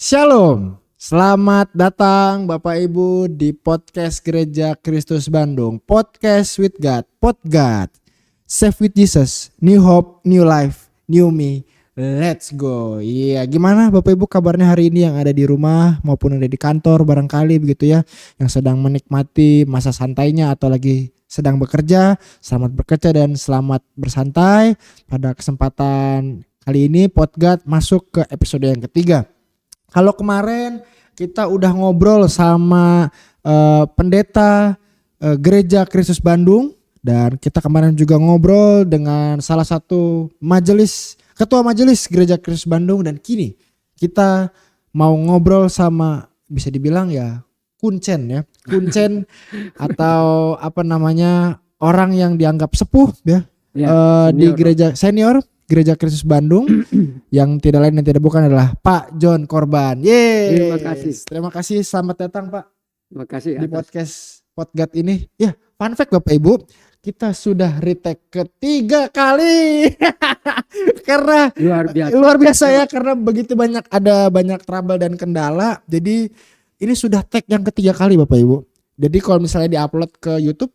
Shalom, selamat datang Bapak Ibu di podcast Gereja Kristus Bandung. Podcast with God, Pod-God, Save with Jesus, New Hope, New Life, New Me, let's go. Iya, gimana Bapak Ibu kabarnya hari ini yang ada di rumah maupun ada di kantor barangkali begitu ya, yang sedang menikmati masa santainya atau lagi sedang bekerja. Selamat bekerja dan selamat bersantai. Pada kesempatan kali ini Pod-God masuk ke episode yang ketiga. Kalau kemarin kita udah ngobrol sama pendeta Gereja Kristus Bandung, dan kita kemarin juga ngobrol dengan salah satu ketua majelis Gereja Kristus Bandung, dan kini kita mau ngobrol sama bisa dibilang ya kuncen atau orang yang dianggap sepuh ya, di gereja senior Gereja Kristus Bandung yang tidak lain dan tidak bukan adalah Pak John Korban. Yeay. Terima kasih. Selamat datang Pak. Terima kasih di podcast Pod-God ini. Ya, fun fact Bapak Ibu, kita sudah retake ketiga kali. Karena luar biasa ya, karena begitu ada banyak trouble dan kendala. Jadi ini sudah take yang ketiga kali Bapak Ibu. Jadi kalau misalnya diupload ke YouTube,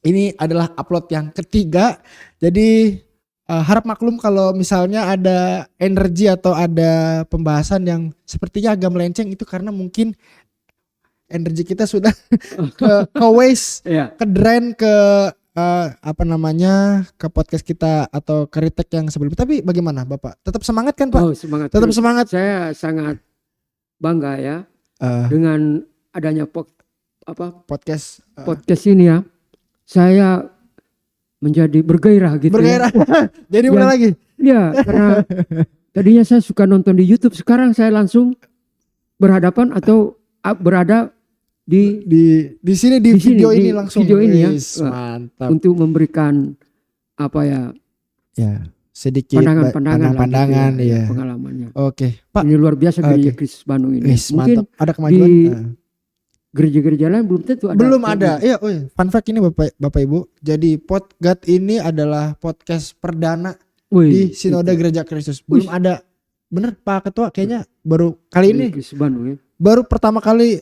ini adalah upload yang ketiga. Jadi harap maklum kalau misalnya ada energi atau ada pembahasan yang sepertinya agak melenceng, itu karena mungkin energi kita sudah ke waste, ke drain, ke ke podcast kita atau ke retake yang sebelumnya. Tapi bagaimana Bapak? Tetap semangat kan Pak? Semangat. Tetap semangat. Saya sangat bangga ya dengan adanya podcast ini ya. Saya menjadi bergairah gitu. Bergairah. Jadi mulai lagi. Iya, karena tadinya saya suka nonton di YouTube, sekarang saya langsung berhadapan atau berada di sini di video ini langsung. Video ini ya. Mantap. Untuk memberikan sedikit pandangan gitu ya, pengalamannya. Oke, Pak. Ini luar biasa Gereja Kristus Bandung ini. Mungkin ada kemajuan. Gereja-gereja lain belum ada. Iya, fun fact ini Bapak Ibu. Jadi Pod-God ini adalah podcast perdana di Sinode Gereja Kristus. Belum ada. Bener Pak Ketua, kayaknya baru kali ini. Bandung, ya. Baru pertama kali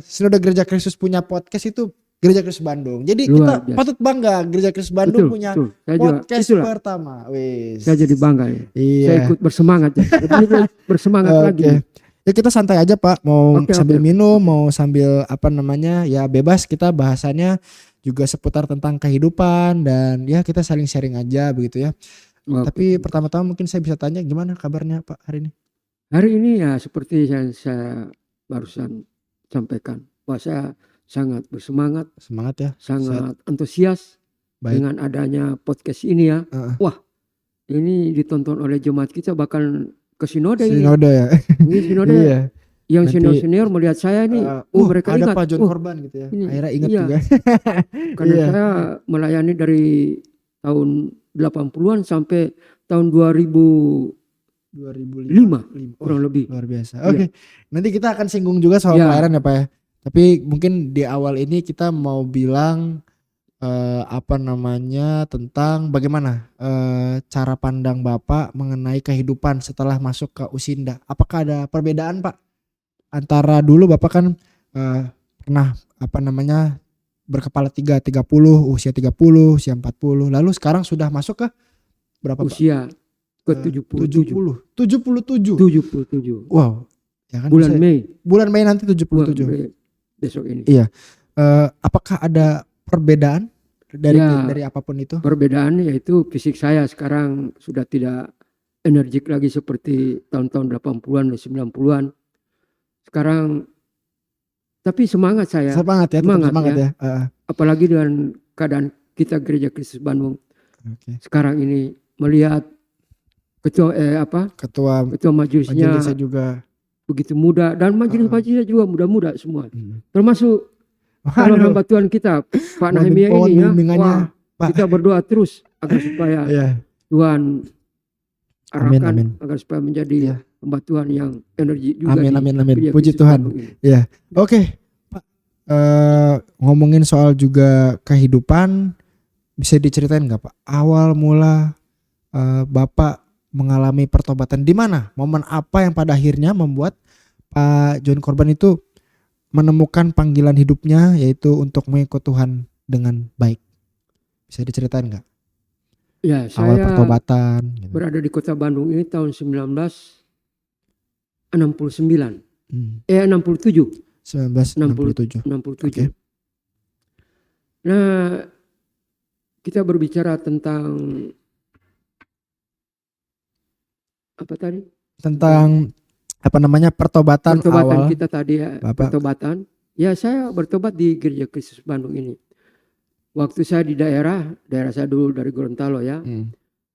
Sinode Gereja Kristus punya podcast itu Gereja Kristus Bandung. Jadi kita patut bangga Gereja Kristus Bandung punya podcast pertama. Saya jadi bangga ya. Iya. Saya ikut bersemangat ya. Bersemangat lagi. Ya kita santai aja Pak, mau sambil minum, mau sambil ya bebas, kita bahasannya juga seputar tentang kehidupan dan ya kita saling sharing aja begitu ya. Tapi pertama-tama mungkin saya bisa tanya gimana kabarnya Pak hari ini? Hari ini ya seperti yang saya barusan sampaikan, bahwa saya sangat bersemangat. Semangat ya. Sangat antusias dengan adanya podcast ini ya. Wah, ini ditonton oleh jemaat kita, bahkan ke sinode ini. Ya. Ini sinode iya. Yang senior melihat saya ini, mereka ada ingat. Pak John Korban gitu ya. Akhirnya ingat juga. Karena saya melayani dari tahun 80-an sampai tahun 2005 kurang lebih. Luar biasa. Oke. Nanti kita akan singgung juga soal pelayaran ya Pak ya. Tapi mungkin di awal ini kita mau bilang tentang bagaimana cara pandang Bapak mengenai kehidupan setelah masuk ke Usinda. Apakah ada perbedaan Pak antara dulu Bapak kan pernah berkepala 30, usia 30, usia 40, lalu sekarang sudah masuk ke berapa usia Pak? Ke 77. Wow. Ya kan, bulan Mei nanti 77. Besok ini. Iya. Apakah ada perbedaan dari apapun itu? Perbedaan yaitu fisik saya sekarang sudah tidak energik lagi seperti tahun-tahun 80-an dan 90-an. Sekarang tapi semangat saya. Semangat ya. Apalagi dengan keadaan kita Gereja Kristus Bandung. Sekarang ini melihat ketua majelisnya juga begitu muda, dan majelis-majelisnya juga muda-muda semua. Termasuk hamba Tuhan kita Pak Nahimia ini ya. Kita berdoa terus agar supaya Tuhan arahkan agar supaya menjadi hamba Tuhan yang energi juga. Amin. Puji Tuhan. Ya. Oke, Pak. Ngomongin soal juga kehidupan, bisa diceritain nggak Pak? Awal mula Bapak mengalami pertobatan di mana? Momen apa yang pada akhirnya membuat Pak John Korban itu menemukan panggilan hidupnya yaitu untuk mengikut Tuhan dengan baik. Bisa diceritain nggak? Ya, Awal saya pertobatan. Gitu. berada di kota Bandung ini tahun 1969. 67. 1967. 67. Oke. Nah, kita berbicara tentang apa tadi? Tentang apa namanya pertobatan awal kita tadi ya, Bapak. pertobatan. Ya, saya bertobat di Gereja Kristus Bandung ini. Waktu saya di daerah saya dulu dari Gorontalo ya.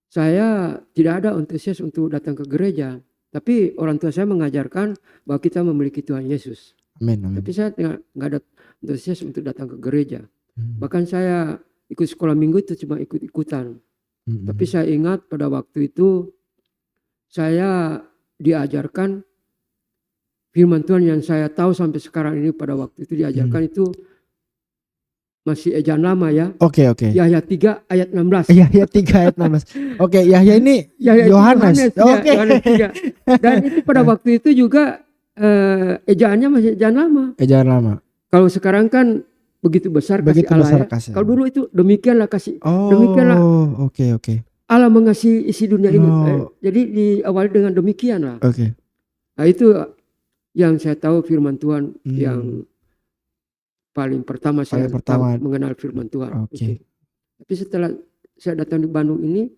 Saya tidak ada antusias untuk datang ke gereja, tapi orang tua saya mengajarkan bahwa kita memiliki Tuhan Yesus. Amin. Tapi saya nggak ada antusias untuk datang ke gereja. Bahkan saya ikut sekolah minggu itu cuma ikut-ikutan. Tapi saya ingat pada waktu itu saya diajarkan firman Tuhan yang saya tahu sampai sekarang ini. Pada waktu itu diajarkan itu masih ejaan lama ya. Oke. Yahya 3 ayat 16. Yahya 3 ayat 16. Oke, Yahya ini Yohanes. Oke. Yohanes 3. Dan itu pada waktu itu juga ejaannya masih ejaan lama. Ejaan lama. Kalau sekarang kan begitu besar kasih Allah ya. Kalau dulu itu demikianlah kasih. Demikianlah. Oke. Allah mengasihi isi dunia ini. Jadi diawali dengan demikian lah. Oke. Nah itu yang saya tahu firman Tuhan yang paling pertama saya mengenal firman Tuhan. Oke. Tapi setelah saya datang di Bandung ini,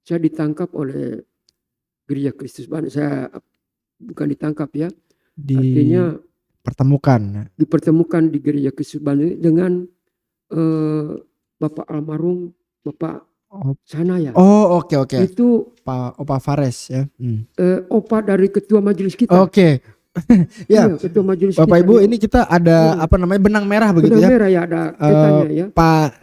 saya ditangkap oleh Gereja Kristus Bandung. Saya bukan ditangkap ya. Artinya dipertemukan di Gereja Kristus Bandung dengan Bapak almarhum Bapak Sanaya. Oke. Itu Opa Fares ya. opa dari ketua majelis kita. Oke. Ya, ketua majelis Bapak kita. Ibu, ini kita ada apa namanya benang merah begitu ya. Benang merah ya, ada petanya ya. Pak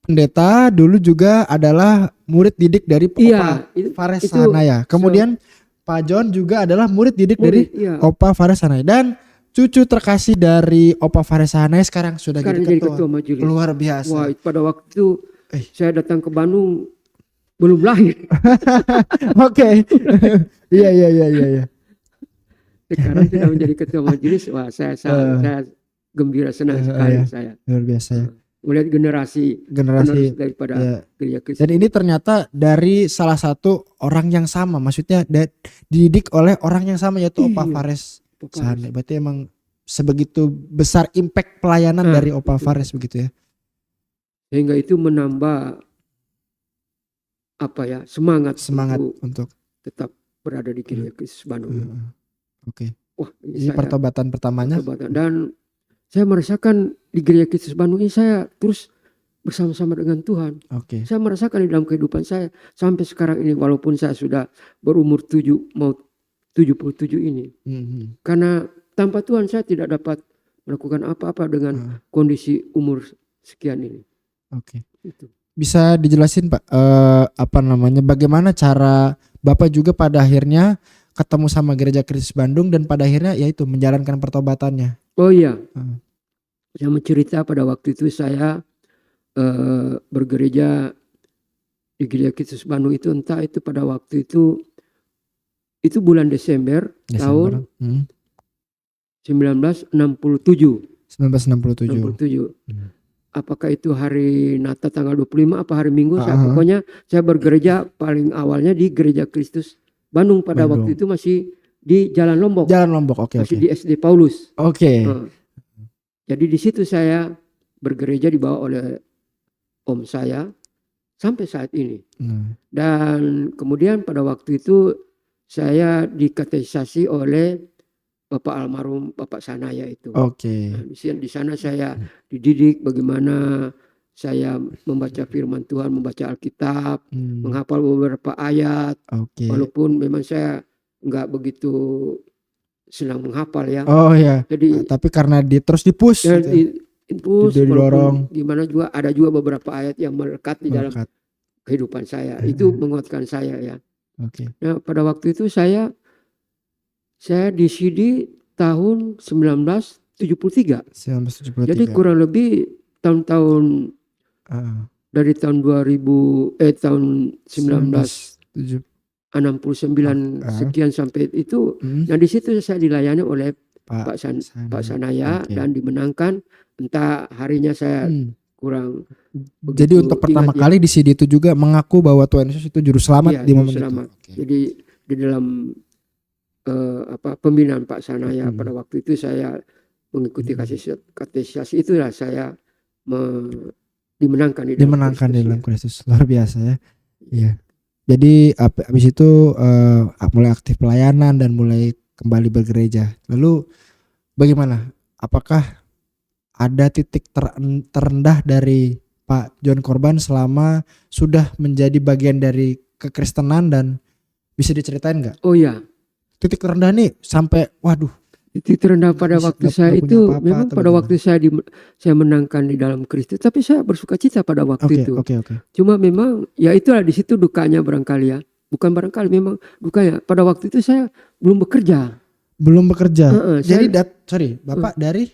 Pendeta dulu juga adalah murid didik dari Opa Fares Sanaya. Kemudian Pak John juga adalah murid didik dari Opa Fares Sanaya, dan cucu terkasih dari Opa Fares Sanaya sekarang sudah jadi ketua majelis. Luar biasa. Wah, pada waktu itu saya datang ke Bandung belum lahir. Oke. Iya. Sekarang sudah menjadi ketua majelis. Wah, saya gembira, senang sekali saya. Luar biasa ya. Melihat generasi daripada Gereja Kristus. Dan ini ternyata dari salah satu orang yang sama, maksudnya dididik oleh orang yang sama, yaitu Opa Fares Sanaya. Berarti emang sebegitu besar impact pelayanan dari Opa Fares begitu ya. Sehingga itu menambah semangat untuk tetap berada di Gereja Kristus Bandung. Oke. Wah, ini pertobatan pertamanya. Dan saya merasakan di Gereja Kristus Bandung ini saya terus bersama-sama dengan Tuhan. Oke. Saya merasakan di dalam kehidupan saya sampai sekarang ini, walaupun saya sudah berumur 77 ini. Karena tanpa Tuhan saya tidak dapat melakukan apa-apa dengan kondisi umur sekian ini. Oke. Bisa dijelasin Pak, bagaimana cara Bapak juga pada akhirnya ketemu sama Gereja Kristus Bandung dan pada akhirnya yaitu menjalankan pertobatannya? Oh iya, saya mencerita pada waktu itu saya bergereja di Gereja Kristus Bandung itu, entah itu pada waktu itu bulan Desember. Tahun 1967. Apakah itu hari Natal tanggal 25 apa hari Minggu? Pokoknya saya bergereja paling awalnya di Gereja Kristus Bandung pada waktu itu masih di Jalan Lombok. Masih di SD Paulus. Jadi di situ saya bergereja dibawa oleh om saya sampai saat ini. Dan kemudian pada waktu itu saya dikatekisasi oleh Bapak almarhum Bapak Sanaya itu. Nah, di sana saya dididik bagaimana saya membaca firman Tuhan, membaca Alkitab, menghafal beberapa ayat. Walaupun memang saya nggak begitu senang menghafal ya. Jadi tapi karena terus dipush. Didorong. Gimana juga ada juga beberapa ayat yang melekat di dalam kehidupan saya. Itu menguatkan saya ya. Nah, pada waktu itu saya di CD tahun 1973. Jadi kurang lebih tahun-tahun dari tahun 2000 tahun 19 69 sekian sampai itu. Nah di situ saya dilayani oleh Pak Sanaya dan dimenangkan. Entah harinya saya kurang. Jadi untuk pertama kali di CD itu juga mengaku bahwa Tuhan Yesus itu juru selamat di momen itu. Jadi di dalam pembinaan Pak Sanaya pada waktu itu saya mengikuti katekisasi, itulah saya dimenangkan di dalam Kristus. Luar biasa ya. Iya. Jadi habis itu mulai aktif pelayanan dan mulai kembali bergereja. Lalu bagaimana? Apakah ada titik terendah dari Pak John Korban selama sudah menjadi bagian dari kekristenan, dan bisa diceritain nggak? Oh iya. Titik terendah nih sampai waduh. Titik terendah pada waktu saya itu memang pada waktu saya menangkan di dalam Kristus, tapi saya bersuka cita pada waktu itu. Cuma memang ya itulah di situ dukanya barangkali ya. Bukan barangkali, memang dukanya. Pada waktu itu saya belum bekerja. Jadi Bapak dari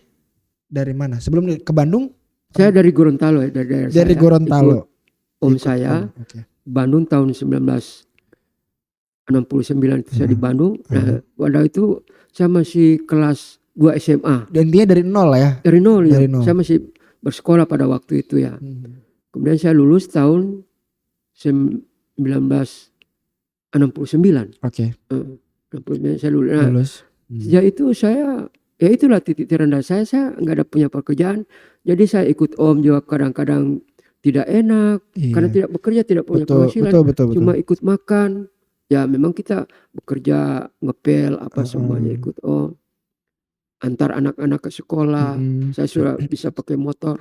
mana? Sebelum ke Bandung? Saya dari Gorontalo ya, dari Gorontalo. Om saya Bandung tahun 1969 itu saya di Bandung. Nah, pada itu saya masih kelas 2 SMA. Dan dia dari nol ya? Dari nol ya. Saya masih bersekolah pada waktu itu ya. Kemudian saya lulus tahun 1969. Saya lulus. Sejak itu saya, ya itulah titik terendah saya. Saya nggak ada punya pekerjaan. Jadi saya ikut Om juga kadang-kadang tidak enak. Karena tidak bekerja, tidak punya penghasilan. Cuma ikut makan. Ya memang kita bekerja, ngepel semuanya ikut Om. Antar anak-anak ke sekolah. Saya sudah bisa pakai motor.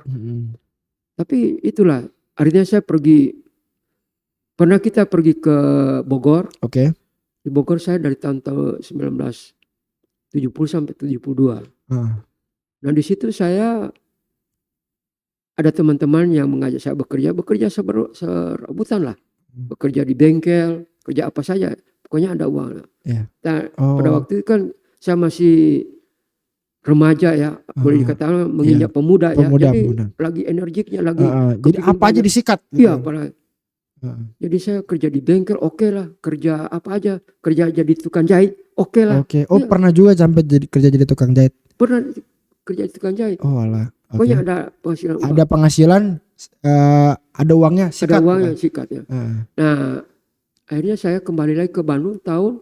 Tapi itulah, akhirnya saya pernah kita pergi ke Bogor. Di Bogor saya dari tahun 1970 sampai 72. Nah di situ saya ada teman-teman yang mengajak saya bekerja serabutan lah. Bekerja di bengkel, kerja apa saja, pokoknya ada uang. Nah, pada waktu itu kan saya masih remaja ya, boleh dikatakan menginjak pemuda ya. Jadi lagi energiknya lagi. Jadi apa aja disikat? Iya, jadi saya kerja di bengkel, oke lah. Kerja apa aja, kerja jadi tukang jahit, oke lah. Pernah juga sampai kerja jadi tukang jahit? Pernah kerja di tukang jahit. Pokoknya ada penghasilan. Ada penghasilan, ada uangnya sikat. Ada uangnya sikat ya. Nah, akhirnya saya kembali lagi ke Bandung tahun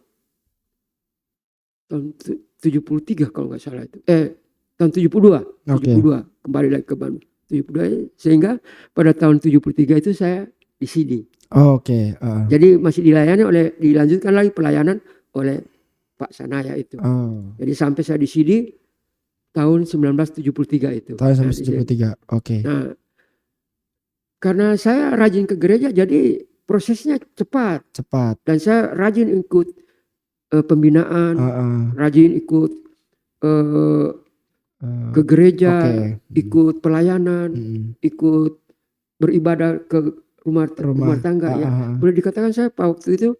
73 kalau nggak salah itu. Tahun 72. 72 kembali lagi ke Bandung. 72, sehingga pada tahun 73 itu saya di CD. Jadi masih dilanjutkan lagi pelayanan oleh Pak Sanaya itu. Jadi sampai saya di CD tahun 1973 itu. Tahun 1973. Nah, karena saya rajin ke gereja, jadi prosesnya cepat. Dan saya rajin ikut pembinaan, rajin ikut ke gereja, ikut pelayanan, ikut beribadah ke rumah tangga ya. Boleh dikatakan saya waktu itu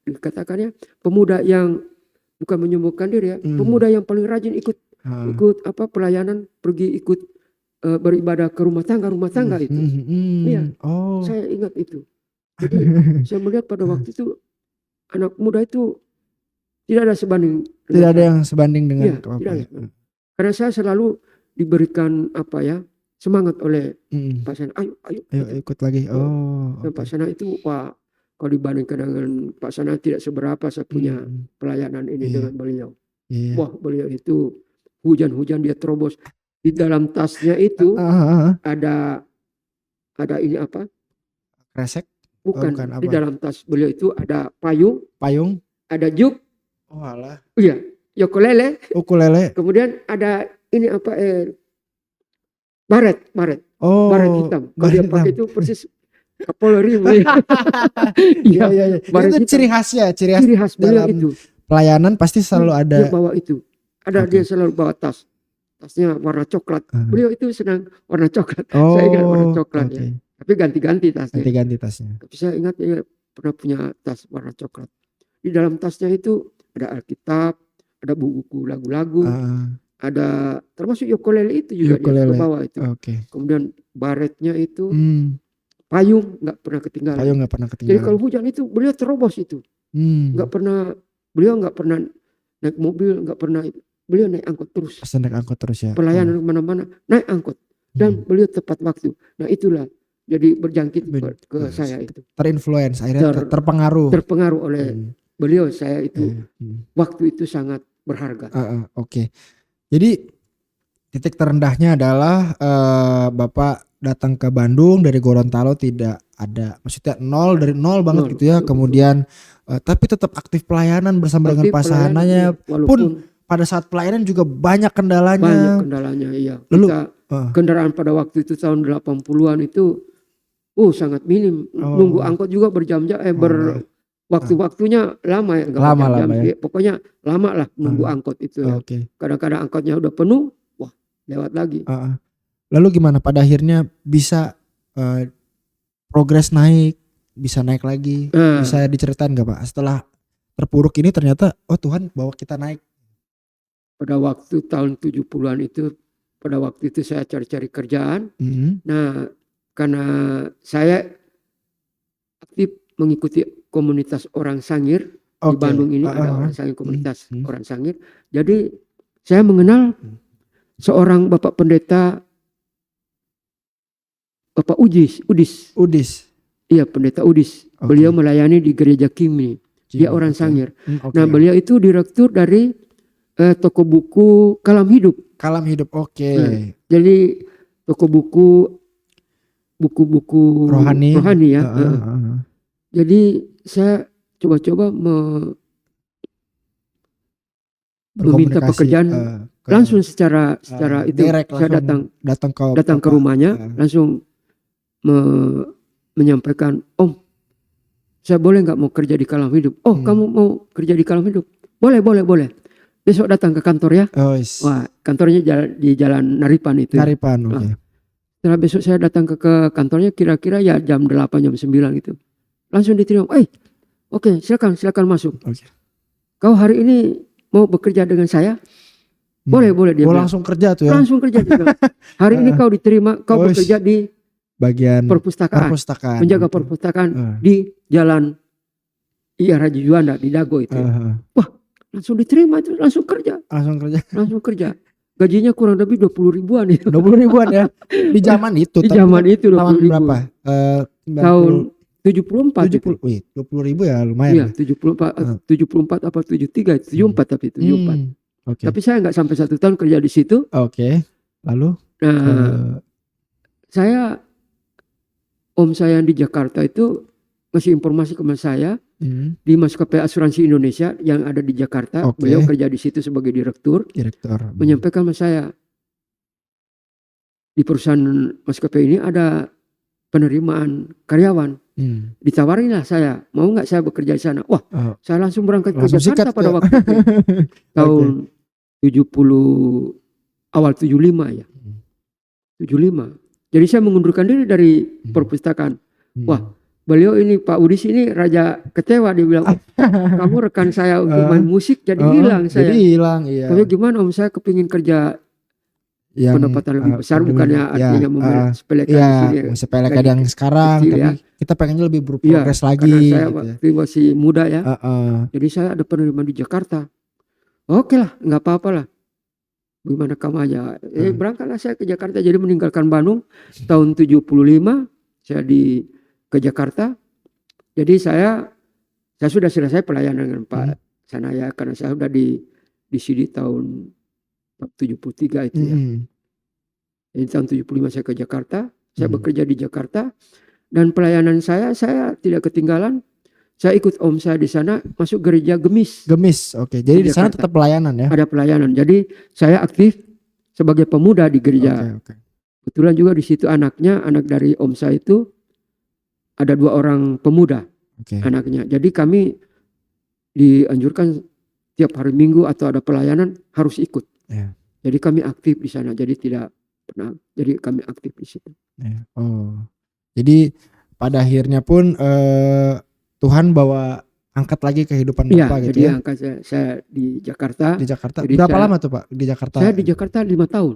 dikatakannya pemuda yang bukan menyembuhkan diri ya, pemuda yang paling rajin ikut pelayanan, pergi ikut beribadah ke rumah tangga itu. Iya. Saya ingat itu. Jadi saya melihat pada waktu itu anak muda itu tidak ada sebanding. Tidak ada yang sebanding dengan karena saya selalu diberikan semangat oleh Pak Sana. Ayo ikut lagi. Pak Sana itu kalau dibandingkan dengan Pak Sana tidak seberapa saya punya pelayanan ini dengan beliau. Wah, beliau itu hujan-hujan dia terobos. Di dalam tasnya itu ada ini apa? Kresek? Bukan di dalam tas beliau itu ada payung, ada juk. Iya, ukulele. Kemudian ada ini baret. Baret hitam. Kalau dia pakai itu persis Kapolri. Iya. Itu ciri khas beliau itu. Pelayanan pasti selalu ada. Dia bawa itu. Dia selalu bawa tas. Tasnya warna coklat. Beliau itu senang warna coklat. Saya ingat warna coklat ya. Tapi ganti-ganti tasnya. Tapi saya ingat dia pernah punya tas warna coklat. Di dalam tasnya itu ada Alkitab, ada buku lagu-lagu, ada termasuk ukulele itu juga dia bawa itu. Kemudian baretnya itu payung nggak pernah ketinggalan. Payung nggak pernah Jadi ketinggalan. kalau hujan itu beliau terobos itu. Beliau nggak pernah naik mobil, nggak pernah, beliau naik angkot terus. Pasti naik angkot terus ya. Pelayanan kemana-mana naik angkot dan beliau tepat waktu. Nah itulah jadi berjangkit ke saya itu. Terinfluence akhirnya terpengaruh oleh beliau. Saya itu waktu itu sangat berharga. Oke. Jadi titik terendahnya adalah Bapak datang ke Bandung dari Gorontalo tidak ada, maksudnya dari nol banget gitu ya. Kemudian tapi tetap aktif pelayanan bersama dengan pasangannya. Pun pada saat pelayanan juga banyak kendalanya. Iya. Lalu kendaraan pada waktu itu tahun 80-an itu sangat minim. Nunggu angkot juga berjam-jam waktu-waktunya lama ya, lama ya. Pokoknya lama lah nunggu angkot itu ya. Kadang-kadang angkotnya udah penuh, lewat lagi. Lalu gimana pada akhirnya bisa progres naik, bisa naik lagi? Bisa diceritain gak Pak? Setelah terpuruk ini ternyata Tuhan bawa kita naik. Pada waktu tahun 70-an itu, pada waktu itu saya cari-cari kerjaan. Nah, karena saya aktif mengikuti komunitas orang Sangir di Bandung ini, ada orang Sangir, komunitas orang Sangir. Jadi saya mengenal seorang Bapak Pendeta, Bapak Udis. Iya, Pendeta Udis. Beliau melayani di gereja Kimi. Dia orang Sangir. Nah, beliau itu direktur dari toko buku Kalam Hidup. Jadi toko buku-buku rohani ya. Jadi saya coba-coba meminta pekerjaan langsung secara itu direct, saya datang ke rumahnya, langsung menyampaikan, Om, saya boleh nggak mau kerja di Kalam Hidup? Kamu mau kerja di Kalam Hidup? Boleh. Besok datang ke kantor ya. Wah, kantornya di Jalan Naripan itu. Setelah besok saya datang ke kantornya kira-kira ya jam 8 jam 9 gitu. Langsung diterima. Oke, silakan masuk. Kau hari ini mau bekerja dengan saya? Boleh dia. Langsung kerja tuh ya. Langsung kerja juga. Hari ini kau diterima, kau bekerja di bagian perpustakaan. Menjaga perpustakaan di Jalan Raja Juanda di Dago itu. Wah, langsung diterima itu, langsung kerja. Gajinya kurang lebih 20 ribuan itu. 20 ribuan ya. Di zaman itu. Di zaman itu 20 ribu. Berapa? Tahun 74 itu. 20 ribu ya lumayan. Iya, 74 apa 73, 74 tapi 74. Tapi saya nggak sampai 1 tahun kerja di situ. Lalu? Om saya di Jakarta itu ngasih informasi ke saya di maskapai asuransi Indonesia yang ada di Jakarta. Beliau kerja di situ sebagai direktur. Menyampaikan ke saya, di perusahaan maskapai ini ada penerimaan karyawan. Ditawarinlah saya, mau nggak saya bekerja di sana? Wah, saya langsung berangkat ke Jakarta pada waktu itu. Tahun 70, awal 75 ya. 75. Jadi saya mengundurkan diri dari perpustakaan. Wah, beliau ini Pak Udis ini raja kecewa, dia bilang, kamu rekan saya untuk main musik jadi hilang saya. Iya. Tapi gimana Om, saya kepingin kerja yang pendapatan lebih besar, bukannya artinya sepelekan yang sekarang, tapi ya, kita pengennya lebih berprogres lagi. Karena saya waktu masih muda ya. Jadi saya ada penerimaan di Jakarta. Oke lah, nggak apa-apa lah. Gimana kamu aja. Berangkatlah saya ke Jakarta. Jadi meninggalkan Bandung tahun 75 saya ke Jakarta. Jadi saya sudah selesai pelayanan dengan Pak Sanaya, karena saya sudah di sini tahun 73 itu ya. Jadi tahun 75 saya ke Jakarta. Saya bekerja di Jakarta. Dan pelayanan saya tidak ketinggalan. Saya ikut Om saya di sana masuk gereja Gemis. Jadi di sana tetap pelayanan ya? Ada pelayanan. Jadi saya aktif sebagai pemuda di gereja. Kebetulan juga di situ anak dari Om saya itu ada 2 orang pemuda anaknya. Jadi kami dianjurkan tiap hari Minggu atau ada pelayanan harus ikut. Jadi kami aktif di sana. Jadi kami aktif di situ. Jadi pada akhirnya pun Tuhan bawa angkat lagi kehidupan Bapak gitu ya. Jadi angkat saya di Jakarta. Berapa lama tuh Pak di Jakarta? Saya di Jakarta 5 tahun.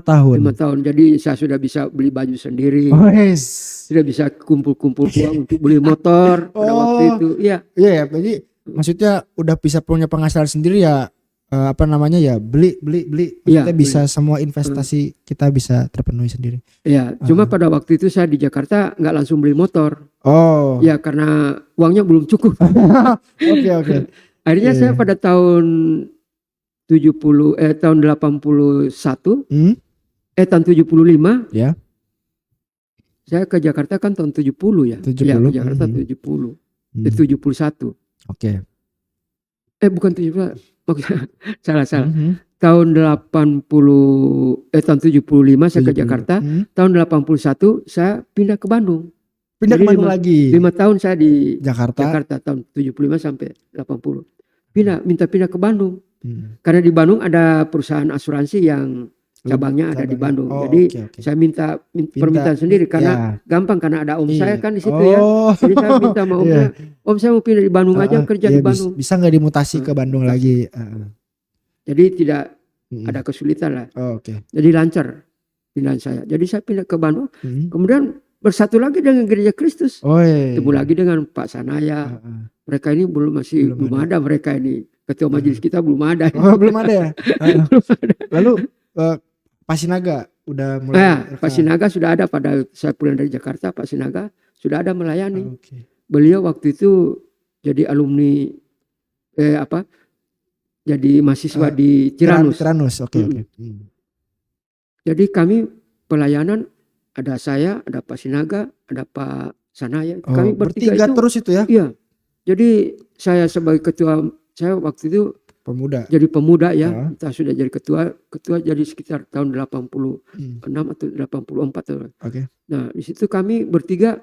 tahun. 5 tahun. Jadi saya sudah bisa beli baju sendiri. Oh, yes. Sudah bisa kumpul-kumpul uang untuk beli motor pada waktu itu. Iya. Iya, jadi maksudnya udah bisa punya penghasilan sendiri ya, beli. Iya, Kita bisa semua investasi kita bisa terpenuhi sendiri. Iya, cuma pada waktu itu saya di Jakarta nggak langsung beli motor. Oh. Ya karena uangnya belum cukup. Oke. Akhirnya saya pada tahun 81, tahun 75. Ya. Saya ke Jakarta kan tahun 70 ya. 70. Iya, ke Jakarta 70. 71. Oke. Bukan 70. Maksudnya salah. Tahun 75 saya ke Jakarta. Tahun 81 saya pindah ke Bandung. Pindah ke Bandung lagi. 5 tahun saya di Jakarta tahun 75 sampai 80. Minta pindah ke Bandung. Karena di Bandung ada perusahaan asuransi yang cabangnya ada di Bandung. Jadi saya minta permintaan sendiri karena gampang, karena ada om saya kan di situ ya. Jadi saya minta sama omnya, om saya mau pindah di Bandung aja, kerja di Bandung. Bisa nggak dimutasi ke Bandung lagi? Jadi tidak ada kesulitan lah. Jadi lancar pindahan saya. Jadi saya pindah ke Bandung. Kemudian bersatu lagi dengan Gereja Kristus. Ketemu lagi dengan Pak Sanaya. Mereka ini belum ada mereka ini. Ketua majelis kita belum ada. Belum ada ya? Lalu Pak Sinaga udah mulai. Pak Sinaga sudah ada pada saya pulang dari Jakarta. Pak Sinaga sudah ada melayani. Beliau waktu itu jadi alumni jadi mahasiswa di Tiranus. Jadi kami pelayanan ada saya, ada Pak Sinaga, ada Pak Sanaya. Kami bertiga itu terus itu ya? Iya. Jadi saya sebagai ketua, saya waktu itu jadi pemuda ya. Entah sudah jadi ketua jadi sekitar tahun 86 atau 84. Nah, di situ kami bertiga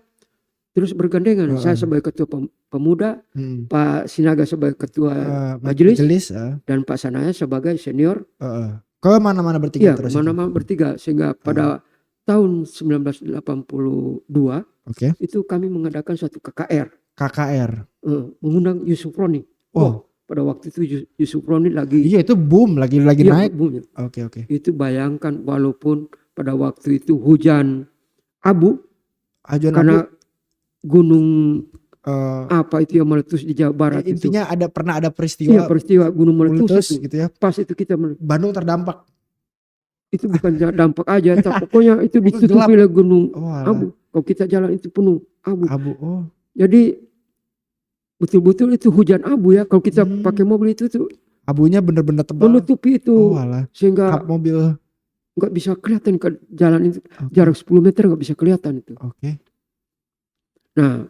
terus bergandengan. Saya sebagai ketua pemuda, Pak Sinaga sebagai ketua majelis, dan Pak Sanaya sebagai senior. Ke mana-mana bertiga terus? Iya, mana-mana bertiga, sehingga pada tahun 1982 itu kami mengadakan suatu KKR. Mengundang Yusuf Roni. Pada waktu itu Yusuf Roni lagi. Iya, itu boom, lagi naik. Boom. Oke. Itu bayangkan, walaupun pada waktu itu hujan abu. Karena gunung apa itu yang meletus di Jawa Barat. Intinya pernah ada peristiwa. Iya, peristiwa gunung meletus gitu ya. Pas itu kita Bandung terdampak. Itu bukan dampak aja, pokoknya itu ditutupi oleh gunung abu. Kalau kita jalan itu penuh abu. Jadi betul-betul itu hujan abu ya. Kalau kita pakai mobil itu tuh abunya benar-benar tebal. Menutupi itu. Sehingga kap mobil nggak bisa kelihatan ke jalan itu. Jarak 10 meter nggak bisa kelihatan itu. Nah,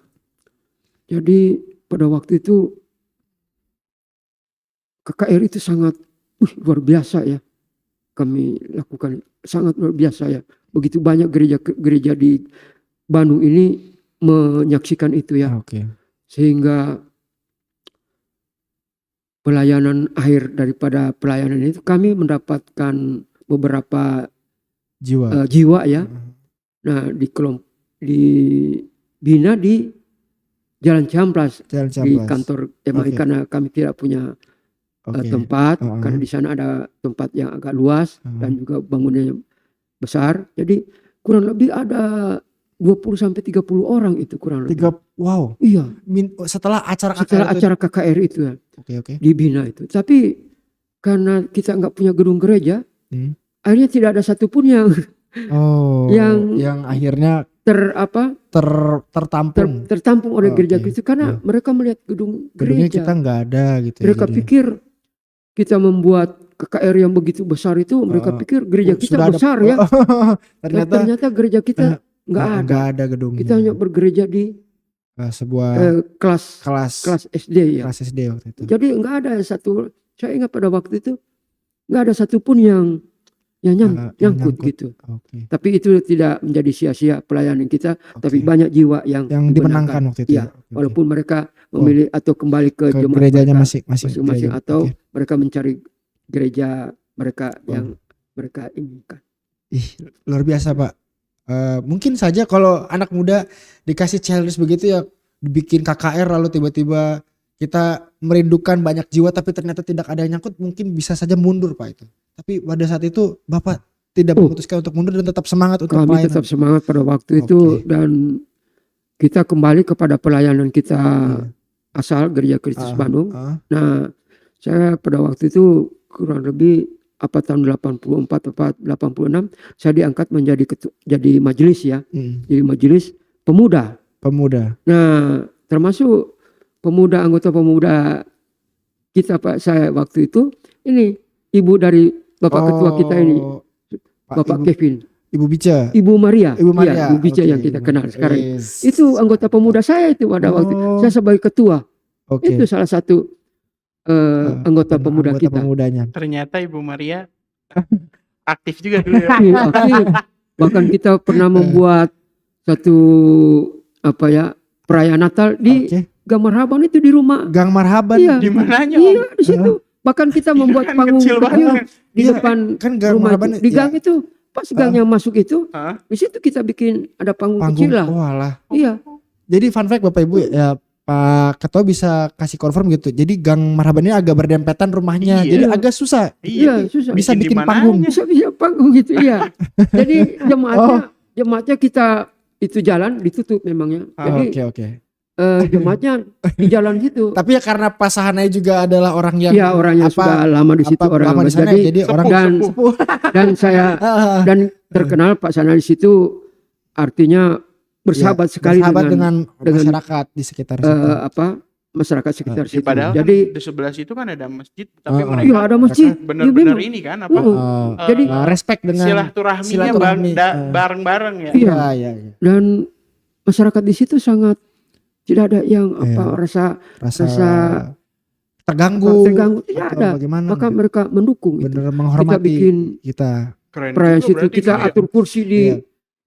jadi pada waktu itu KKR itu sangat luar biasa ya. Kami lakukan sangat luar biasa ya. Begitu banyak gereja di Bandung ini menyaksikan itu ya. Sehingga pelayanan akhir daripada pelayanan itu kami mendapatkan beberapa jiwa ya. Nah, dibina di Jalan Ciamplas. Di kantor MAI karena kami tidak punya tempat, karena di sana ada tempat yang agak luas dan juga bangunannya besar. Jadi kurang lebih ada 20-30 orang itu kurang lebih. Wow. Iya. Setelah acara KKR itu ya. Dibina itu. Tapi karena kita nggak punya gedung gereja, akhirnya tidak ada satupun yang akhirnya tertampung oleh gereja Kristus, karena mereka melihat gedung gereja kita nggak ada gitu. Mereka pikir kita membuat KKR yang begitu besar itu, mereka pikir gereja kita besar ya. Ternyata gereja kita nggak ada gedungnya. Kita hanya bergereja di sebuah kelas SD ya. Kelas SD waktu itu. Jadi nggak ada satu. Saya ingat pada waktu itu nggak ada satupun yang nyangkut gitu. Tapi itu tidak menjadi sia-sia pelayanan kita. Tapi banyak jiwa yang dimenangkan waktu itu. Ya, walaupun mereka memilih atau kembali ke jemaat gerejanya masing-masing atau mereka mencari gereja mereka yang mereka inginkan. Luar biasa Pak. Mungkin saja kalau anak muda dikasih challenge begitu ya, dibikin KKR lalu tiba-tiba kita merindukan banyak jiwa tapi ternyata tidak ada yang nyangkut, mungkin bisa saja mundur Pak itu. Tapi pada saat itu Bapak tidak memutuskan untuk mundur dan tetap semangat untuk kami pelayanan. tetap semangat pada waktu itu, dan kita kembali kepada pelayanan kita asal Gereja Kristus Bandung. Nah, saya pada waktu itu kurang lebih tahun 84 atau 86 saya diangkat menjadi jadi majelis ya. Jadi majelis pemuda. Nah, termasuk anggota pemuda kita Pak, saya waktu itu ini ibu dari Bapak ketua kita ini, Bapak Kevin. Ibu Bica. Ibu Maria. Iya, Ibu Bica yang kita kenal sekarang. Itu anggota pemuda saya itu pada waktu saya sebagai ketua. Itu salah satu anggota pemuda kita. Pemudanya. Ternyata Ibu Maria aktif juga dulu ya. Aktif. Bahkan kita pernah membuat satu perayaan Natal di Gang Marhaban itu di rumah. Gang Marhaban. Iya. Di mananya? Iya, di situ. Bahkan kita membuat panggung kecil di depan rumah itu. Di gang itu. Pas gangnya masuk itu, di situ kita bikin ada panggung kecil lah. Walah. Iya. Jadi fun fact Bapak Ibu ya, Pak Ketua bisa kasih confirm gitu. Jadi Gang Marhaban ini agak berdempetan rumahnya. Jadi agak susah. Iya, susah. Bisa bikin panggung. Bisa panggung gitu, iya. Jadi jemaatnya kita itu jalan ditutup memangnya. Jadi Oke. jemaatnya di jalan situ. Tapi ya karena Pak Sahanaya juga adalah orang yang orangnya sudah lama di situ, orang di sana, jadi orang sepuh. Dan saya dan terkenal Pak Sahanaya di situ, artinya bersahabat sekali dengan masyarakat di sekitar situ. Masyarakat sekitar situ. Padahal jadi di sebelah situ kan ada masjid, tapi mereka iya ada masjid. Benar-benar ini kan jadi respect dengan silaturahminya bareng-bareng ya. Iya. Dan masyarakat di situ sangat tidak ada yang rasa terganggu tidak ada. Bagaimana? Maka mereka mendukung itu. Benar menghormati kita bikin perayaan situ, kita atur kursi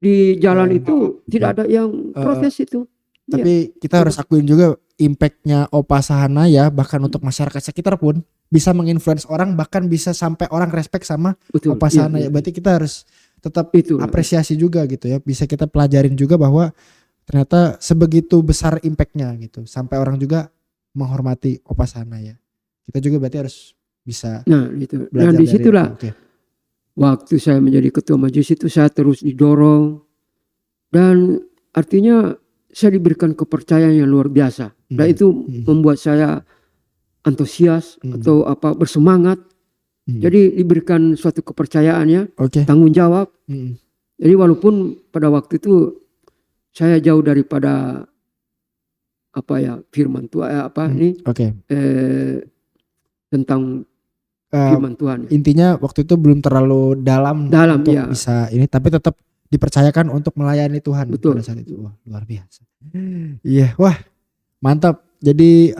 di jalan itu, tidak ada yang protes itu. Tapi kita harus akuin juga impactnya Opa Sahanaya bahkan untuk masyarakat sekitar pun bisa menginfluence orang, bahkan bisa sampai orang respect sama Opa Sahanaya. Berarti kita harus tetap apresiasi juga gitu ya. Bisa kita pelajarin juga bahwa ternyata sebegitu besar impactnya gitu, sampai orang juga menghormati Opa Sahanaya. Kita juga berarti harus bisa. Nah gitu. Dan disitulah waktu saya menjadi ketua majelis itu saya terus didorong, dan artinya saya diberikan kepercayaan yang luar biasa. Dan itu membuat saya antusias atau bersemangat. Jadi diberikan suatu kepercayaan ya, tanggung jawab. Jadi walaupun pada waktu itu saya jauh daripada firman Tuhan tentang firman Tuhan. Intinya waktu itu belum terlalu dalam untuk bisa ini, tapi tetap dipercayakan untuk melayani Tuhan. Betul. Pada saat itu. Wah, luar biasa. Iya, wah mantap. Jadi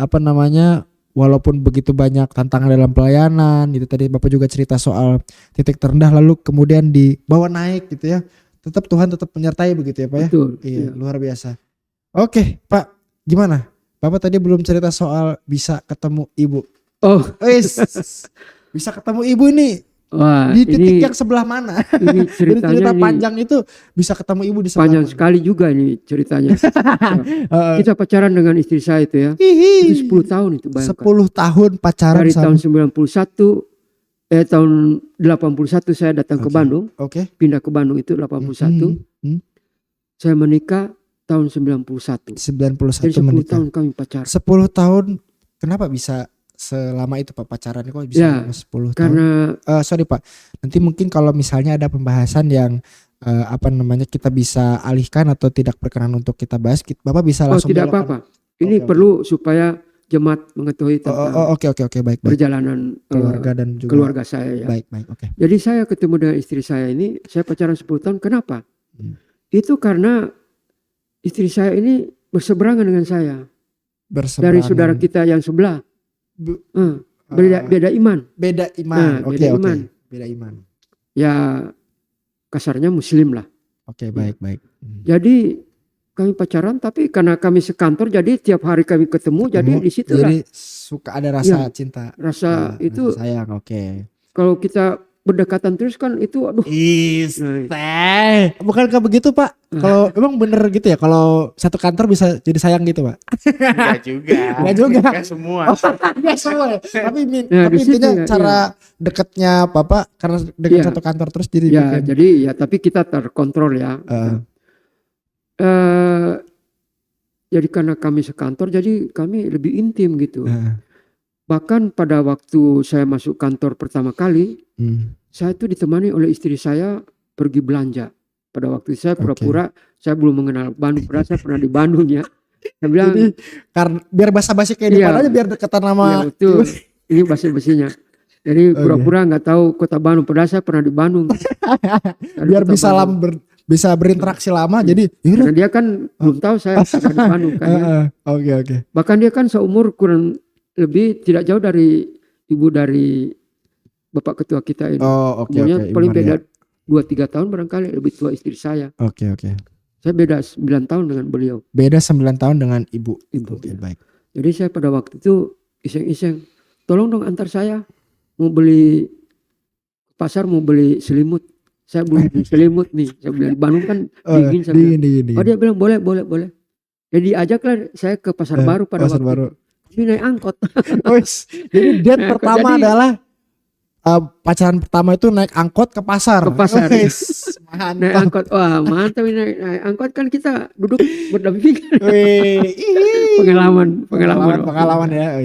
walaupun begitu banyak tantangan dalam pelayanan, itu tadi Bapak juga cerita soal titik terendah lalu kemudian dibawa naik gitu ya. Tetap Tuhan tetap menyertai begitu ya Pak ya. Betul. Iya, luar biasa. Oke Pak, gimana? Bapak tadi belum cerita soal bisa ketemu ibu. Bisa ketemu ibu ini. Wah, di titik yang sebelah mana? Ini ceritanya cerita panjang itu bisa ketemu ibu di sebelah panjang mana? sekali juga ini ceritanya. Kita pacaran dengan istri saya itu ya. Itu 10 tahun itu, bayangkan. 10 tahun pacaran dari tahun 91 tahun 81 saya datang ke Bandung. Pindah ke Bandung itu 81. Saya menikah tahun 91. 91 jadi 10 menikah. tahun kami pacaran. 10 tahun. Kenapa bisa selama itu Pak pacaran? Kok bisa 10 tahun? Karena sorry Pak. Nanti mungkin kalau misalnya ada pembahasan yang kita bisa alihkan atau tidak berkenan untuk kita bahas, Bapak bisa langsung tidak apa-apa. Ini perlu supaya jemaat mengetahui tentang baik. perjalanan keluarga dan juga keluarga saya ya. Baik. Jadi saya ketemu dengan istri saya ini, saya pacaran 10 tahun. Kenapa? Itu karena istri saya ini berseberangan dengan saya. Dari saudara kita yang sebelah. Beda iman. Beda iman. Beda iman. Beda iman. Ya kasarnya muslim lah. Baik. Jadi kami pacaran, tapi karena kami sekantor jadi tiap hari kami ketemu, jadi di situ lah. Jadi suka ada rasa cinta. Rasa itu sayang, kalau kita berdekatan terus kan itu aduh. Bukankah begitu Pak? Kalau emang bener gitu ya, kalau satu kantor bisa jadi sayang gitu Pak? Enggak juga. Enggak juga. Enggak semua. Enggak semua. Tapi di situ intinya ya, cara dekatnya Bapak karena dengan Iya. satu kantor terus jadi Ya, bikin. jadi ya tapi kita terkontrol ya. Jadi karena kami sekantor, jadi kami lebih intim gitu. Bahkan pada waktu saya masuk kantor pertama kali, saya itu ditemani oleh istri saya pergi belanja. Pada waktu saya pura-pura saya belum mengenal Bandung, padahal saya pernah di Bandung ya. Saya bilang, jadi karena biar basa-basi kayak Iya. depan aja biar deketan sama. ya betul, ini basa-basinya. Jadi pura-pura nggak tahu kota Bandung, padahal saya pernah di Bandung. Biar bisa bisa berinteraksi lama, jadi karena dia kan belum tahu saya pernah di Bandung kan ya. Oke. Bahkan dia kan seumur kurang lebih tidak jauh dari ibu dari bapak ketua kita ini. Oke. Umurnya Ibu paling Maria. beda 2-3 tahun barangkali, lebih tua istri saya. Oke. Saya beda 9 tahun dengan beliau. Beda 9 tahun dengan ibu. Ibu. Oke, baik. Jadi saya pada waktu itu iseng-iseng, tolong dong antar saya mau beli pasar, mau beli selimut. Saya belum beli selimut nih. Saya bilang di Bandung kan dingin. Saya bilang. Dingin. Oh dia bilang boleh. Jadi ajaklah saya ke pasar baru pada Pasar waktu baru. itu. Ini naik angkot. Jadi date pertama adalah pacaran pertama itu naik angkot ke pasar. Ke pasar. Mantap. Naik angkot. Wah mantap ini naik angkot kan kita duduk berdampingan. Pengalaman ya.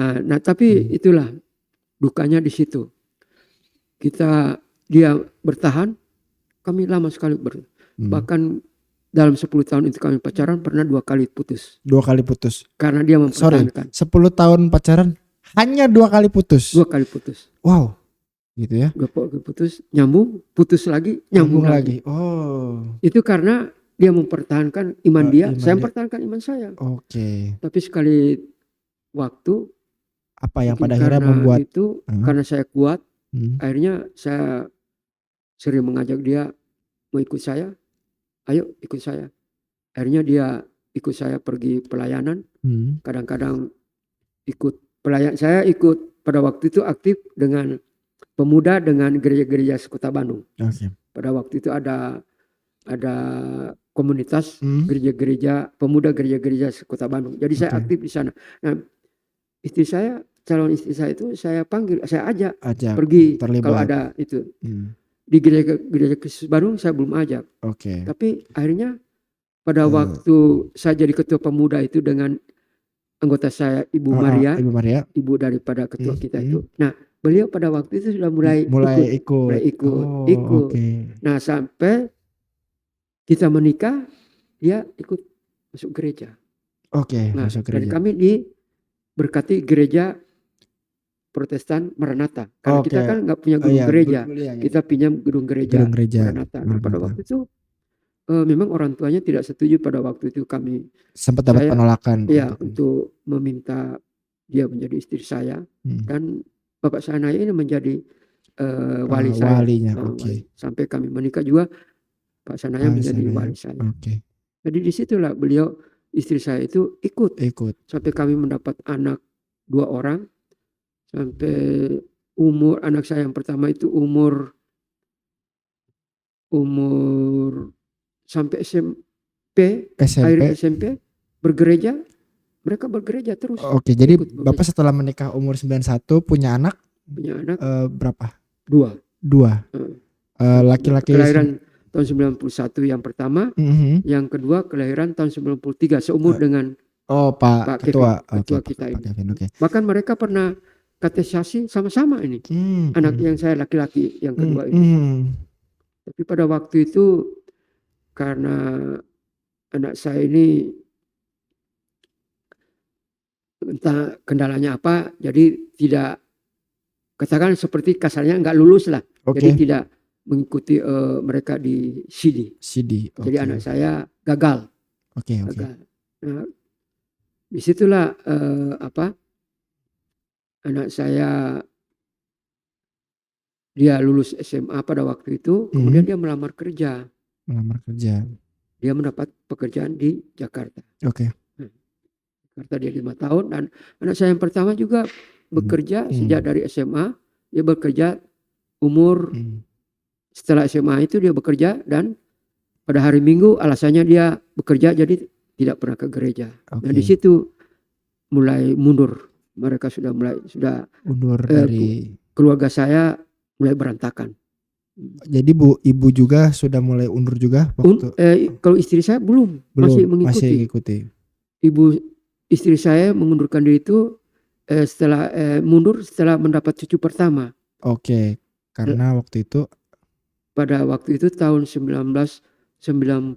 Nah tapi itulah dukanya di situ. Dia bertahan, kami lama sekali bahkan dalam 10 tahun itu kami pacaran pernah 2 kali putus. 2 kali putus. Karena dia mempertahankan. 10 tahun pacaran hanya 2 kali putus. 2 kali putus. Wow. Gitu ya. 2 kali putus, nyambung, putus lagi, nyambung lagi. Oh. Itu karena dia mempertahankan iman dia, saya mempertahankan iman saya. Oke. Tapi sekali waktu apa yang pada akhirnya membuat itu karena saya kuat, akhirnya saya sering mengajak dia mau ikut saya. Ayo ikut saya. Akhirnya dia ikut saya pergi pelayanan. Kadang-kadang ikut pelayan. Saya ikut pada waktu itu aktif dengan pemuda dengan gereja-gereja sekota Bandung. Okay. Pada waktu itu ada komunitas gereja-gereja pemuda gereja-gereja sekota Bandung. Jadi saya aktif di sana. Nah, calon istri saya itu saya panggil, saya ajak pergi terlibat. Kalau ada itu. Di gereja Kristus Bandung saya belum ajak. Oke. Tapi akhirnya pada waktu saya jadi ketua pemuda itu dengan anggota saya Ibu Maria, ibu daripada ketua kita itu. Nah, beliau pada waktu itu sudah mulai ikut. Okay. Nah, sampai kita menikah, dia ikut masuk gereja. Oke, nah, masuk gereja. Dan kami diberkati gereja Protestan Maranatha. Karena kita kan nggak punya gedung gereja, kita pinjam gedung gereja Maranatha. Nah, pada waktu itu memang orang tuanya tidak setuju. Pada waktu itu kami sempat dapat penolakan. Iya, untuk meminta dia menjadi istri saya dan Bapak Sanaya ini menjadi wali saya. Walinya, sampai kami menikah juga Pak Sanaya menjadi wali saya. Jadi disitulah beliau istri saya itu ikut sampai kami mendapat anak 2 orang. Sampai umur anak saya yang pertama itu umur sampai SMP. Akhir SMP mereka bergereja terus. Oke, jadi Bapak setelah menikah umur 91 punya anak berapa? 2. Laki-laki kelahiran tahun 91 yang pertama, yang kedua kelahiran tahun 93 seumur dengan Pak Ketua kita ini. Bahkan mereka pernah katekisasi sama-sama ini. Anak yang saya laki-laki yang kedua ini. Tapi pada waktu itu karena anak saya ini entah kendalanya apa, jadi tidak, katakan seperti kasarnya nggak lulus lah. Jadi tidak mengikuti mereka di CD. Jadi anak saya gagal. Gagal. Nah, disitulah anak saya dia lulus SMA pada waktu itu, kemudian dia melamar kerja. Dia mendapat pekerjaan di Jakarta. Jakarta dia 5 tahun dan anak saya yang pertama juga bekerja sejak dari SMA. Dia bekerja umur setelah SMA itu dia bekerja, dan pada hari Minggu alasannya dia bekerja jadi tidak pernah ke gereja. Dan di situ mulai mundur. Mereka sudah mundur dari keluarga saya mulai berantakan. Jadi ibu juga sudah mulai undur juga waktu kalau istri saya belum masih mengikuti. Istri saya mengundurkan diri itu setelah mundur setelah mendapat cucu pertama. Oke, karena pada waktu itu tahun 1991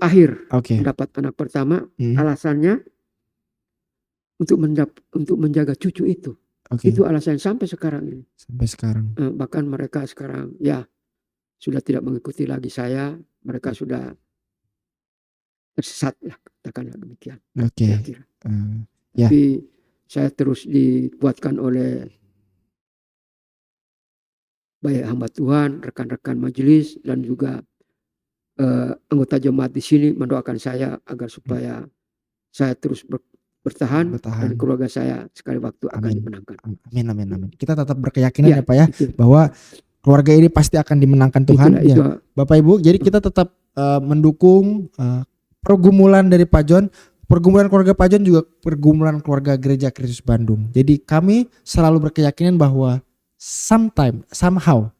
akhir mendapat anak pertama. Alasannya untuk menjaga cucu itu. Itu alasan sampai sekarang ini. Sampai sekarang. Bahkan mereka sekarang ya sudah tidak mengikuti lagi saya. Mereka sudah tersesat lah, katakanlah demikian. Tapi saya terus dikuatkan oleh baik hamba Tuhan, rekan-rekan majelis, dan juga anggota jemaat di sini mendoakan saya agar supaya saya terus bertahan dan keluarga saya sekali waktu akan dimenangkan. Amin. Kita tetap berkeyakinan ya Pak ya, bahwa keluarga ini pasti akan dimenangkan Tuhan. Itulah. Bapak Ibu, jadi kita tetap mendukung pergumulan dari Pak John. Pergumulan keluarga Pak John juga pergumulan keluarga Gereja Kristus Bandung. Jadi kami selalu berkeyakinan bahwa somehow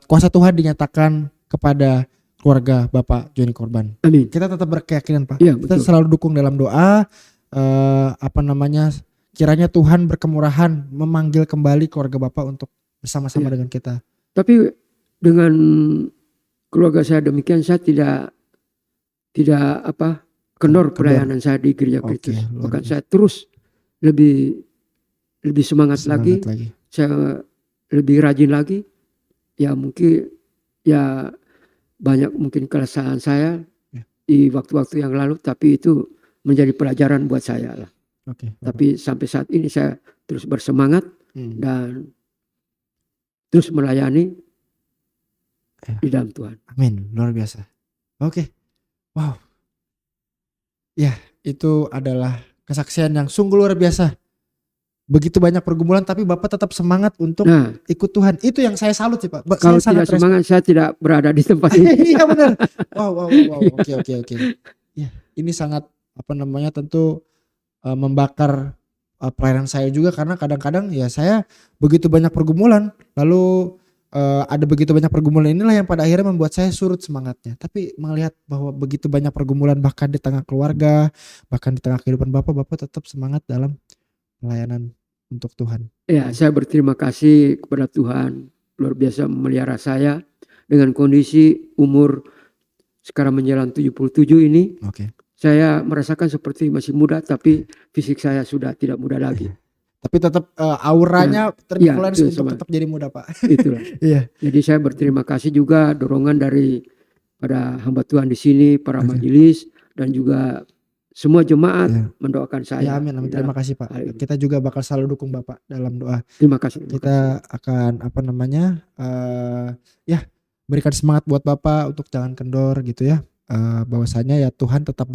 kuasa Tuhan dinyatakan kepada keluarga Bapak Joni Korban. Amin. Kita tetap berkeyakinan Pak. Ya, kita selalu dukung dalam doa. Kiranya Tuhan berkemurahan memanggil kembali keluarga Bapak untuk bersama-sama dengan kita. Tapi dengan keluarga saya demikian, saya tidak kendor pelayanan saya di Gereja Kristus. Bahkan saya terus lebih semangat lagi. Saya lebih rajin lagi. Ya mungkin banyak mungkin kesalahan saya di waktu-waktu yang lalu, tapi itu menjadi pelajaran buat saya lah. Tapi sampai saat ini saya terus bersemangat dan terus melayani di dalam Tuhan. Amin, luar biasa. Wow. Ya, itu adalah kesaksian yang sungguh luar biasa. Begitu banyak pergumulan tapi Bapak tetap semangat untuk ikut Tuhan. Itu yang saya salut sih Pak. Kalau tidak semangat saya tidak berada di tempat ini. Iya benar. Wow. Oke. Ya, ini sangat tentu membakar pelayanan saya juga, karena kadang-kadang ya saya begitu banyak pergumulan, lalu ada begitu banyak pergumulan inilah yang pada akhirnya membuat saya surut semangatnya. Tapi melihat bahwa begitu banyak pergumulan bahkan di tengah keluarga, bahkan di tengah kehidupan Bapak tetap semangat dalam pelayanan untuk Tuhan. Ya, saya berterima kasih kepada Tuhan, luar biasa memelihara saya dengan kondisi umur sekarang menjelang 77 ini. Saya merasakan seperti masih muda, tapi fisik saya sudah tidak muda lagi. Tapi tetap auranya terinfluence untuk tetap jadi muda Pak. Itulah. Jadi saya berterima kasih juga dorongan dari pada hamba Tuhan di sini, para majelis, dan juga semua jemaat mendoakan saya. Ya, amin. Terima kasih Pak. Kita juga bakal selalu dukung Bapak dalam doa. Terima kasih. Kita akan berikan semangat buat Bapak untuk jangan kendor gitu ya. Bahwasanya ya Tuhan tetap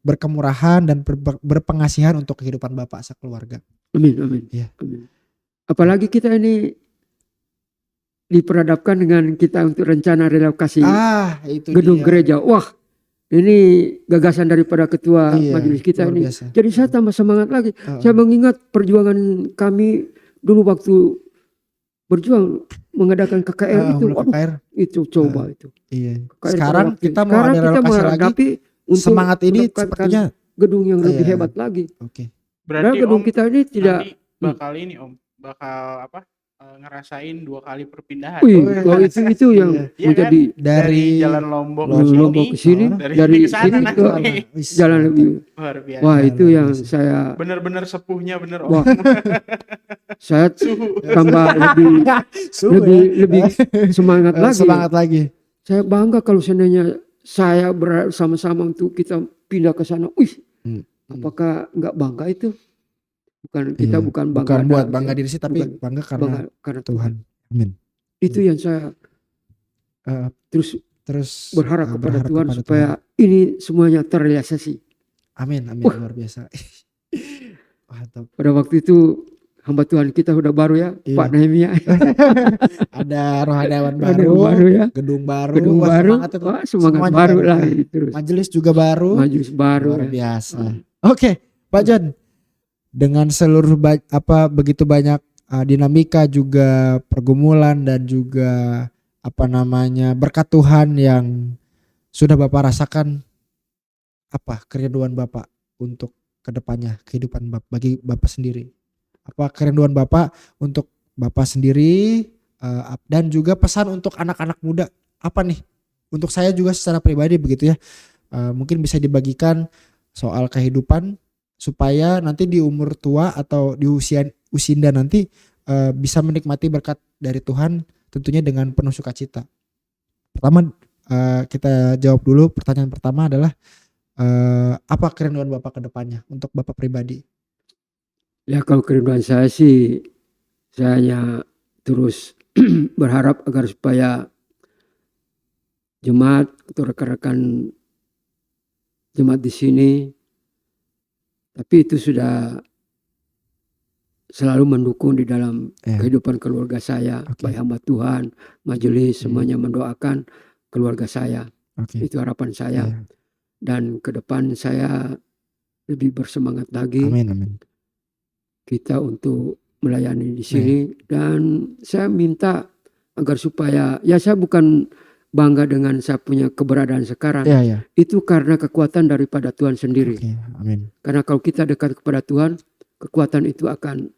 berkemurahan dan berpengasihan untuk kehidupan Bapak sekeluarga. Amin. Ya. Amin. Apalagi kita ini diperhadapkan dengan kita untuk rencana relokasi gedung gereja. Wah, ini gagasan daripada ketua majelis kita ini. Biasa. Jadi saya tambah semangat lagi. Saya mengingat perjuangan kami dulu waktu berjuang mengadakan KKR itu. Itu coba itu. Iya. KKR sekarang kita mau ada relokasi lagi. Semangat ini sepertinya gedung yang lebih hebat lagi. Berarti gedung kita ini tidak bakal ini bakal ngerasain 2 kali perpindahan. Itu yang menjadi dari Jalan Lombok ke sini, dari sini ke jalan lebih luar biasa. Wah, itu yang saya benar-benar sepuhnya bener Wah, saya tambah lebih semangat lagi. Saya bangga kalau seandainya saya bersama-sama untuk kita pindah ke sana. Apakah enggak bangga itu? Kita bukan bangga buat bangga diri sih, tapi bangga karena Tuhan. Amin. Itu yang saya terus berharap kepada Tuhan supaya Tuhan. Ini semuanya terrealisasi. Amin. Luar biasa. Pada waktu itu hamba Tuhan kita udah baru ya, Iya. Pak Nehemia. Ada rohaniawan Ada baru, baru ya. gedung baru, Gedung wah, baru, semangat itu. wah, semangat Semuanya baru baru. lah terus. Majelis juga baru, Majelis baru luar ya. biasa. Oke, Pak John, dengan seluruh begitu banyak dinamika juga pergumulan dan juga berkat Tuhan yang sudah Bapak rasakan, apa kerinduan Bapak untuk kedepannya kehidupan bagi Bapak sendiri? Apa kerinduan Bapak untuk Bapak sendiri dan juga pesan untuk anak-anak muda apa nih? Untuk saya juga secara pribadi begitu ya, mungkin bisa dibagikan soal kehidupan supaya nanti di umur tua atau di usinda nanti bisa menikmati berkat dari Tuhan tentunya dengan penuh sukacita. Pertama kita jawab dulu, pertanyaan pertama adalah apa kerinduan Bapak ke depannya untuk Bapak pribadi? Ya kalau kerinduan saya sih, saya hanya terus berharap agar supaya jemaat atau rekan-rekan jemaat di sini, tapi itu sudah selalu mendukung di dalam kehidupan keluarga saya, baik hamba Tuhan, majelis, semuanya mendoakan keluarga saya. Itu harapan saya. Dan ke depan saya lebih bersemangat lagi. Amin. Kita untuk melayani di sini. Dan saya minta agar supaya, ya saya bukan bangga dengan saya punya keberadaan sekarang. Itu karena kekuatan daripada Tuhan sendiri. Amin. Karena kalau kita dekat kepada Tuhan, kekuatan itu akan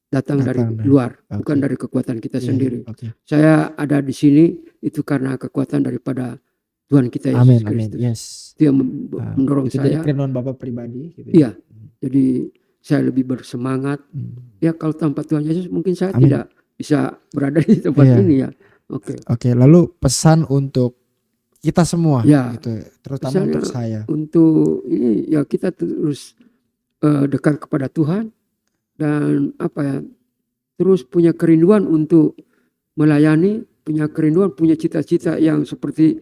datang dari luar, bukan dari kekuatan kita sendiri. Saya ada di sini itu karena kekuatan daripada Tuhan kita Yesus Kristus. Yes. Itu yang mendorong itu saya. Jadi kerinduan Bapak pribadi. Gitu. Iya. Jadi saya lebih bersemangat. Ya kalau tanpa Tuhan Yesus mungkin saya tidak bisa berada di tempat ini ya. Oke. Lalu pesan untuk kita semua, gitu, terutama pesannya untuk saya. Untuk ini ya kita terus dekat kepada Tuhan dan terus punya kerinduan untuk melayani, punya kerinduan, punya cita-cita yang seperti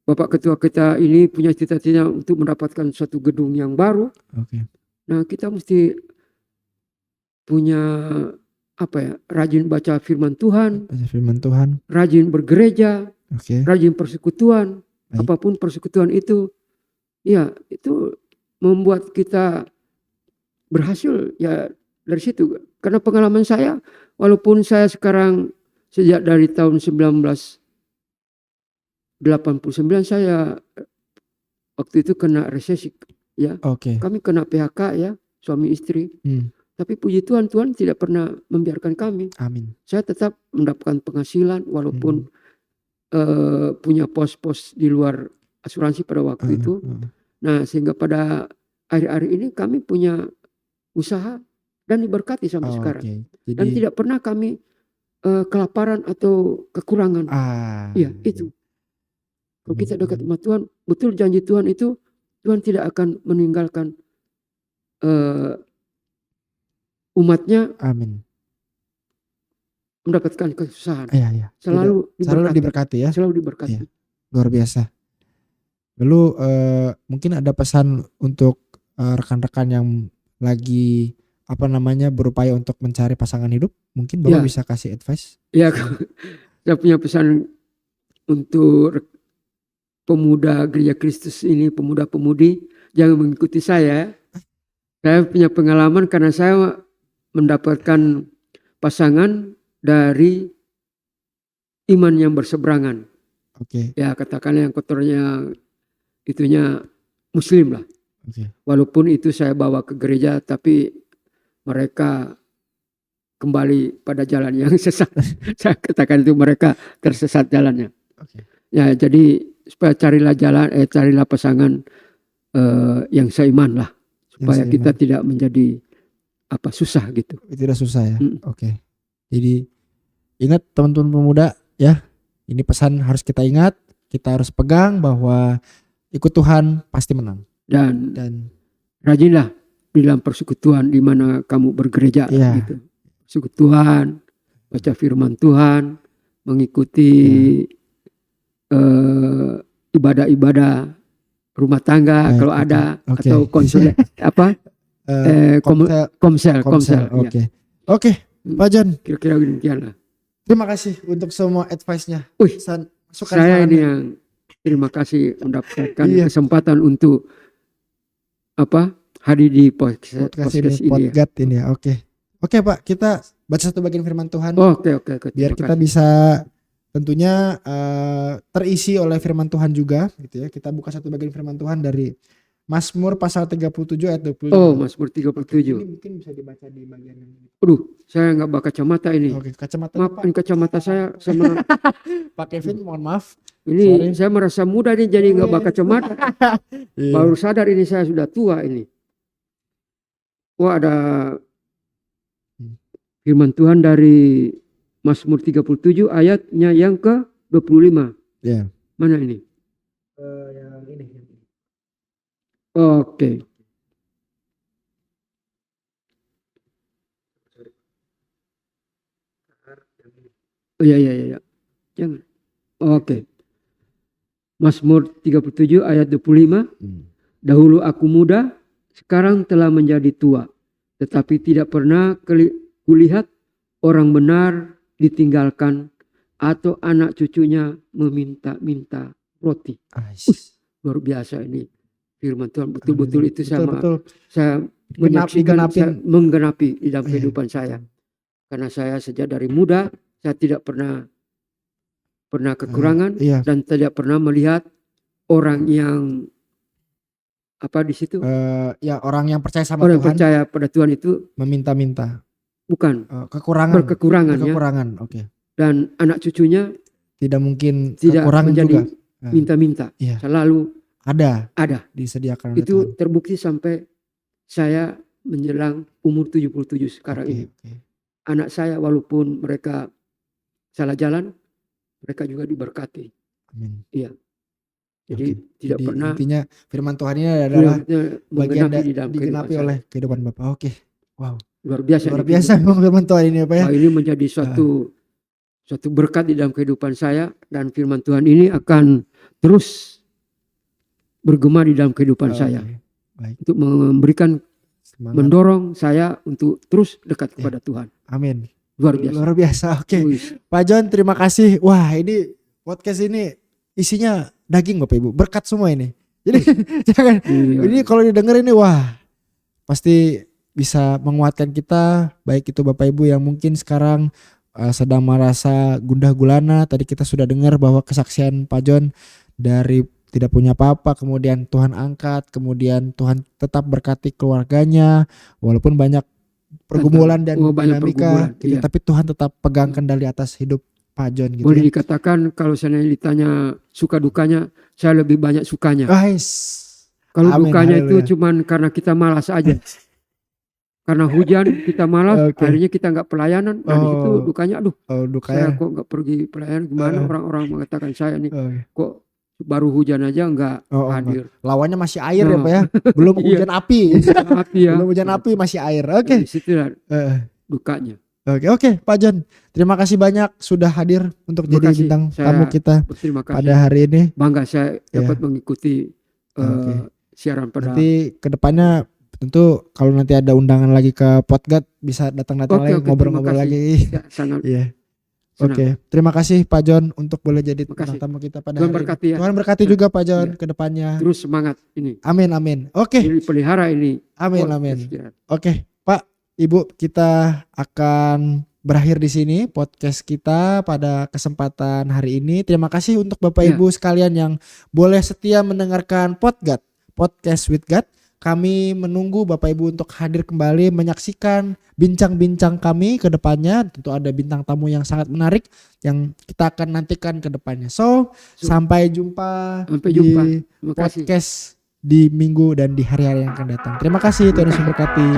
Bapak Ketua kita ini punya cita-cita untuk mendapatkan suatu gedung yang baru. Nah kita mesti punya rajin baca firman Tuhan, rajin bergereja, rajin persekutuan, apapun persekutuan itu, ya itu membuat kita berhasil ya dari situ. Karena pengalaman saya, walaupun saya sekarang sejak dari tahun 1989 saya waktu itu kena resesi ya. Kami kena PHK ya, suami istri. Tapi puji Tuhan, Tuhan tidak pernah membiarkan kami. Amin. Saya tetap mendapatkan penghasilan walaupun punya pos-pos di luar asuransi pada waktu itu. Nah sehingga pada akhir-akhir ini kami punya usaha dan diberkati sampai sekarang. Jadi, dan tidak pernah kami kelaparan atau kekurangan. Iya itu. Kalau kita dekat sama Tuhan, betul janji Tuhan itu, Tuhan tidak akan meninggalkan umatnya. Amin. Mendapatkan kesusahan. Selalu diberkati ya. Selalu diberkati. Luar biasa. Lalu mungkin ada pesan untuk rekan-rekan yang lagi berupaya untuk mencari pasangan hidup, mungkin Bapak bisa kasih advice? Ya, saya punya pesan untuk pemuda Gereja Kristus ini, pemuda-pemudi, jangan mengikuti saya. Saya punya pengalaman karena saya mendapatkan pasangan dari iman yang berseberangan. Ya katakanlah yang kotornya itunya Muslim lah. Walaupun itu saya bawa ke gereja, tapi mereka kembali pada jalan yang sesat. Saya katakan itu mereka tersesat jalannya. Ya jadi supaya carilah pasangan yang seiman lah, supaya kita tidak menjadi susah gitu. Tidak susah ya. Jadi ingat teman-teman pemuda ya, ini pesan harus kita ingat, kita harus pegang bahwa ikut Tuhan pasti menang. Dan rajinlah di dalam persekutuan di mana kamu bergereja gitu. Persekutuan, baca firman Tuhan, mengikuti ibadah-ibadah rumah tangga kalau ada, atau konsul komsel. Oke, Pak John. Kira-kira demikian lah. Terima kasih untuk semua advice-nya. Wih, Masukan saya sarannya. ini yang terima kasih mendapatkan Iya. kesempatan untuk hadir di podcast ini. ini. Podcast ini ya. Oke Pak, kita baca satu bagian firman Tuhan. Oke. Biar kita bisa tentunya terisi oleh firman Tuhan juga gitu ya. Kita buka satu bagian firman Tuhan dari Mazmur pasal 37 ayat 25. Oh, Mazmur 37. Ini mungkin bisa dibaca di bagian ini. Aduh, saya nggak bawa kacamata ini. Oke, kacamata Maaf, Pak. ini kacamata saya sama Pak Kevin, mohon maaf. ini Sorry. saya merasa muda nih jadi nggak bawa kacamata. Iya. Baru sadar ini saya sudah tua ini. Wah, ada firman Tuhan dari Mazmur 37 ayatnya yang ke-25. Iya. Mana ini? Yang ini. Oke. Oh iya. Jangan. Oke. Mazmur 37 ayat 25. Dahulu aku muda, sekarang telah menjadi tua. Tetapi tidak pernah kulihat orang benar ditinggalkan atau anak cucunya meminta-minta roti. Luar biasa ini. Firman Tuhan betul-betul itu saya menggenapi di dalam kehidupan saya. Karena saya sejak dari muda saya tidak pernah kekurangan dan tidak pernah melihat orang yang di situ. Orang yang percaya sama orang Tuhan. Percaya pada Tuhan itu meminta-minta. Bukan. Berkekurangan. Oke. Dan anak cucunya tidak mungkin tidak kekurangan menjadi juga. Minta-minta. Selalu ada disediakan. Itu terbukti sampai saya menjelang umur 77 sekarang ini. Anak saya walaupun mereka salah jalan, mereka juga diberkati. Amin. Iya. Jadi tidak pernah. Intinya firman Tuhan ini adalah bagian digenapi oleh kehidupan Bapak. Oke. Wow. Luar biasa firman Tuhan ini Pak ya. Ini menjadi suatu berkat di dalam kehidupan saya, dan firman Tuhan ini akan terus bergema di dalam kehidupan saya. Baik. Untuk memberikan mendorong saya untuk terus dekat kepada Tuhan. Amin. Luar biasa. Oke. Pak John, terima kasih. Wah, ini podcast ini isinya daging Bapak Ibu. Berkat semua ini. Jadi jangan ini kalau didengar ini pasti bisa menguatkan kita, baik itu Bapak Ibu yang mungkin sekarang sedang merasa gundah gulana. Tadi kita sudah dengar bahwa kesaksian Pak John dari tidak punya apa-apa, kemudian Tuhan angkat, kemudian Tuhan tetap berkati keluarganya, walaupun banyak pergumulan dan dinamika, tapi Tuhan tetap pegang kendali atas hidup Pak John. Gitu. Boleh dikatakan kalau saya ditanya suka dukanya, saya lebih banyak sukanya. Kalau dukanya itu cuman karena kita malas aja. Karena hujan kita malas, akhirnya kita nggak pelayanan. Dari situ dukanya, saya kok nggak pergi pelayanan, gimana orang-orang mengatakan saya nih, kok baru hujan aja nggak hadir. Lawannya masih air ya Pak ya, belum hujan api. Belum hujan api masih air. Oke. Disitulah dukanya. Oke, Pak John, terima kasih banyak sudah hadir untuk jadi bintang tamu kita pada hari ini. Bangga saya dapat mengikuti siaran pada. Nanti kedepannya tentu kalau nanti ada undangan lagi ke podcast bisa datang-datang lagi ngobrol-ngobrol lagi. Sangat. Oke, terima kasih Pak John untuk boleh jadi bintang tamu kita pada hari ini. Tuhan berkati juga Pak John ke depannya. Terus semangat ini. Amin. Oke. Pelihara ini. Amin. Oke, Pak, Ibu, kita akan berakhir di sini podcast kita pada kesempatan hari ini. Terima kasih untuk Bapak Ibu sekalian yang boleh setia mendengarkan podcast with God. Kami menunggu Bapak Ibu untuk hadir kembali menyaksikan bincang-bincang kami ke depannya. Tentu ada bintang tamu yang sangat menarik yang kita akan nantikan ke depannya. Sampai jumpa di podcast di minggu dan di hari-hari yang akan datang. Terima kasih, Tuhan Yesus memberkati.